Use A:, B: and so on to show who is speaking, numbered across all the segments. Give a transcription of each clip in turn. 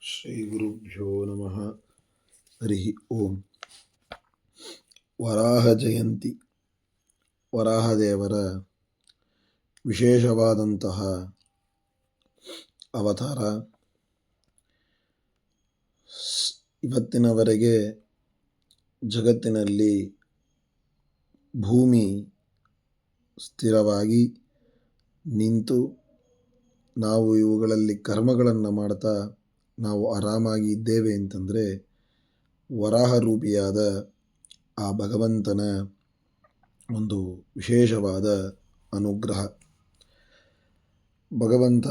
A: ಶ್ರೀ ಗುರುಭ್ಯೋ ನಮಃ. ಹರಿ ಓಂ. ವರಾಹ ಜಯಂತಿ ವರಾಹದೇವರ ವಿಶೇಷವಾದಂತಹ ಅವತಾರ. ಇವತ್ತಿನವರೆಗೆ ಜಗತ್ತಿನಲ್ಲಿ ಭೂಮಿ ಸ್ಥಿರವಾಗಿ ನಿಂತು ನಾವು ಇವುಗಳಲ್ಲಿ ಕರ್ಮಗಳನ್ನು ಮಾಡ್ತಾ ನಾವು ಆರಾಮಾಗಿ ಇದ್ದೇವೆ ಅಂತಂದರೆ ವರಾಹ ರೂಪಿಯಾದ ಆ ಭಗವಂತನ ಒಂದು ವಿಶೇಷವಾದ ಅನುಗ್ರಹ. ಭಗವಂತ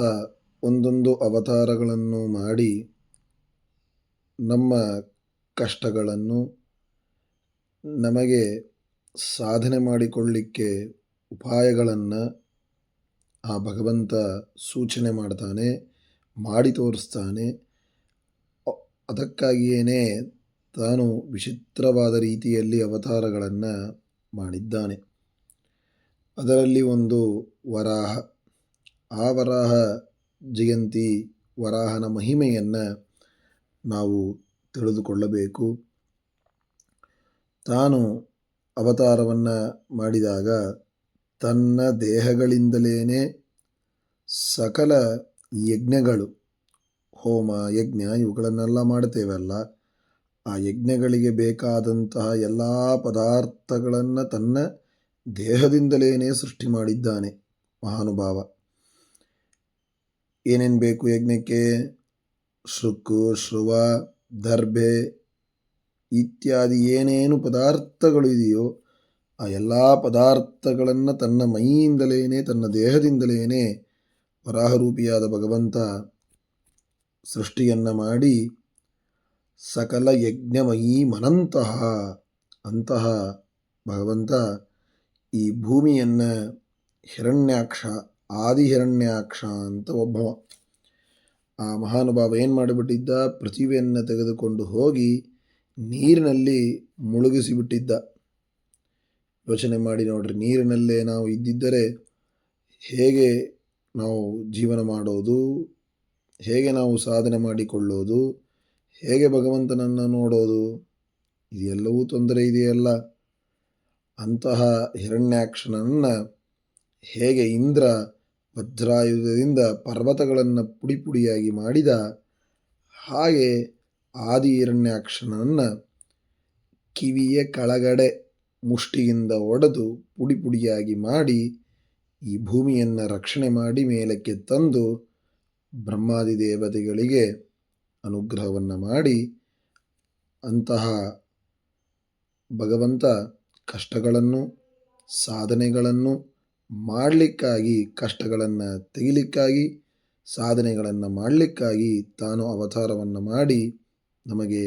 A: ಒಂದೊಂದು ಅವತಾರಗಳನ್ನು ಮಾಡಿ ನಮ್ಮ ಕಷ್ಟಗಳನ್ನು ನಮಗೆ ಸಾಧನೆ ಮಾಡಿಕೊಳ್ಳಿಕ್ಕೆ ಉಪಾಯಗಳನ್ನು ಆ ಭಗವಂತ ಸೂಚನೆ ಮಾಡ್ತಾನೆ, ಮಾಡಿ ತೋರಿಸ್ತಾನೆ. ಅದಕ್ಕಾಗಿಯೇ ತಾನು ವಿಚಿತ್ರವಾದ ರೀತಿಯಲ್ಲಿ ಅವತಾರಗಳನ್ನು ಮಾಡಿದ್ದಾನೆ. ಅದರಲ್ಲಿ ಒಂದು ವರಾಹ. ಆ ವರಾಹ ಜಯಂತಿ ವರಾಹನ ಮಹಿಮೆಯನ್ನು ನಾವು ತಿಳಿದುಕೊಳ್ಳಬೇಕು. ತಾನು ಅವತಾರವನ್ನು ಮಾಡಿದಾಗ ತನ್ನ ದೇಹಗಳಿಂದಲೇ ಸಕಲ ಯಜ್ಞಗಳು, ಹೋಮ ಯಜ್ಞ ಇವುಗಳನ್ನೆಲ್ಲ ಮಾಡ್ತೇವಲ್ಲ, ಆ ಯಜ್ಞಗಳಿಗೆ ಬೇಕಾದಂತಹ ಎಲ್ಲ ಪದಾರ್ಥಗಳನ್ನು ತನ್ನ ದೇಹದಿಂದಲೇ ಸೃಷ್ಟಿ ಮಾಡಿದ್ದಾನೆ ಮಹಾನುಭಾವ. ಏನೇನು ಬೇಕು ಯಜ್ಞಕ್ಕೆ? ಶೃಕ್ಕು, ಶ್ರುವ, ದರ್ಭೆ ಇತ್ಯಾದಿ ಏನೇನು ಪದಾರ್ಥಗಳು ಇದೆಯೋ ಆ ಎಲ್ಲ ಪದಾರ್ಥಗಳನ್ನು ತನ್ನ ಮೈಯಿಂದಲೇ, ತನ್ನ ದೇಹದಿಂದಲೇ ವರಾಹರೂಪಿಯಾದ ಭಗವಂತ ಸೃಷ್ಟಿಯನ್ನು ಮಾಡಿ ಸಕಲ ಯಜ್ಞಮಯೀ ಮನಂತಹ ಅಂತಹ ಭಗವಂತ ಈ ಭೂಮಿಯನ್ನು ಹಿರಣ್ಯಾಕ್ಷ, ಆದಿಹಿರಣ್ಯಾಕ್ಷ ಅಂತ ಒಬ್ಬವ ಆ ಮಹಾನುಭಾವ ಏನು ಮಾಡಿಬಿಟ್ಟಿದ್ದ, ಪೃಥ್ವಿಯನ್ನು ತೆಗೆದುಕೊಂಡು ಹೋಗಿ ನೀರಿನಲ್ಲಿ ಮುಳುಗಿಸಿಬಿಟ್ಟಿದ್ದ. ಯೋಚನೆ ಮಾಡಿ ನೋಡ್ರಿ, ನೀರಿನಲ್ಲೇ ನಾವು ಇದ್ದಿದ್ದರೆ ಹೇಗೆ ನಾವು ಜೀವನ ಮಾಡೋದು, ಹೇಗೆ ನಾವು ಸಾಧನೆ ಮಾಡಿಕೊಳ್ಳೋದು, ಹೇಗೆ ಭಗವಂತನನ್ನು ನೋಡೋದು? ಇದೆಲ್ಲವೂ ತೊಂದರೆ ಇದೆಯಲ್ಲ. ಅಂತಹ ಹಿರಣ್ಯಾಕ್ಷನನ್ನು ಹೇಗೆ ಇಂದ್ರ ವಜ್ರಾಯುಧದಿಂದ ಪರ್ವತಗಳನ್ನು ಪುಡಿ ಪುಡಿಯಾಗಿ ಮಾಡಿದ, ಹಾಗೆ ಆದಿ ಹಿರಣ್ಯಾಕ್ಷನನ್ನು ಕಿವಿಯ ಕೆಳಗಡೆ ಮುಷ್ಟಿಯಿಂದ ಒಡೆದು ಪುಡಿ ಪುಡಿಯಾಗಿ ಮಾಡಿ ಈ ಭೂಮಿಯನ್ನು ರಕ್ಷಣೆ ಮಾಡಿ ಮೇಲಕ್ಕೆ ತಂದು ಬ್ರಹ್ಮಾದಿ ದೇವತೆಗಳಿಗೆ ಅನುಗ್ರಹವನ್ನು ಮಾಡಿ, ಅಂತಹ ಭಗವಂತ ಕಷ್ಟಗಳನ್ನು ಸಾಧನೆಗಳನ್ನು ಮಾಡಲಿಕ್ಕಾಗಿ, ಕಷ್ಟಗಳನ್ನು ತೆಗಿಲಿಕ್ಕಾಗಿ, ಸಾಧನೆಗಳನ್ನು ಮಾಡಲಿಕ್ಕಾಗಿ ತಾನು ಅವತಾರವನ್ನು ಮಾಡಿ ನಮಗೆ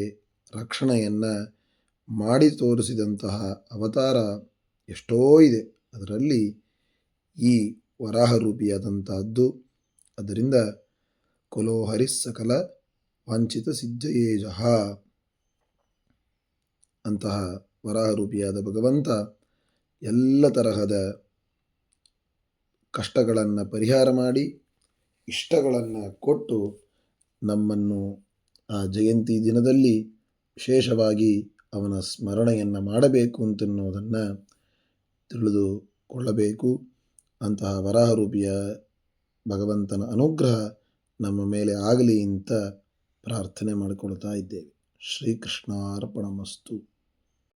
A: ರಕ್ಷಣೆಯನ್ನು ಮಾಡಿ ತೋರಿಸಿದಂತಹ ಅವತಾರ ಎಷ್ಟೋ ಇದೆ. ಅದರಲ್ಲಿ ಈ ವರಾಹ ರೂಪಿಯಾದಂತಹದ್ದು. ಅದರಿಂದ ಕುಲೋ ಹರಿಸ್ಸಕಲ ವಾಂಛಿತ ಸಿದ್ಧಯೇಜಃ ಅಂತಹ ವರಾಹರೂಪಿಯಾದ ಭಗವಂತ ಎಲ್ಲ ತರಹದ ಕಷ್ಟಗಳನ್ನು ಪರಿಹಾರ ಮಾಡಿ ಇಷ್ಟಗಳನ್ನು ಕೊಟ್ಟು ನಮ್ಮನ್ನು ಆ ಜಯಂತಿ ದಿನದಲ್ಲಿ ವಿಶೇಷವಾಗಿ ಅವನ ಸ್ಮರಣೆಯನ್ನು ಮಾಡಬೇಕು ಅಂತನ್ನೋದನ್ನು ತಿಳಿದುಕೊಳ್ಳಬೇಕು. ಅಂತಹ ವರಾಹರೂಪಿಯ ಭಗವಂತನ ಅನುಗ್ರಹ ನಮ್ಮ ಮೇಲೆ ಆಗಲಿ ಅಂತ ಪ್ರಾರ್ಥನೆ ಮಾಡಿಕೊಳ್ತಾ ಇದ್ದೇವೆ. ಶ್ರೀಕೃಷ್ಣಾರ್ಪಣಮಸ್ತು.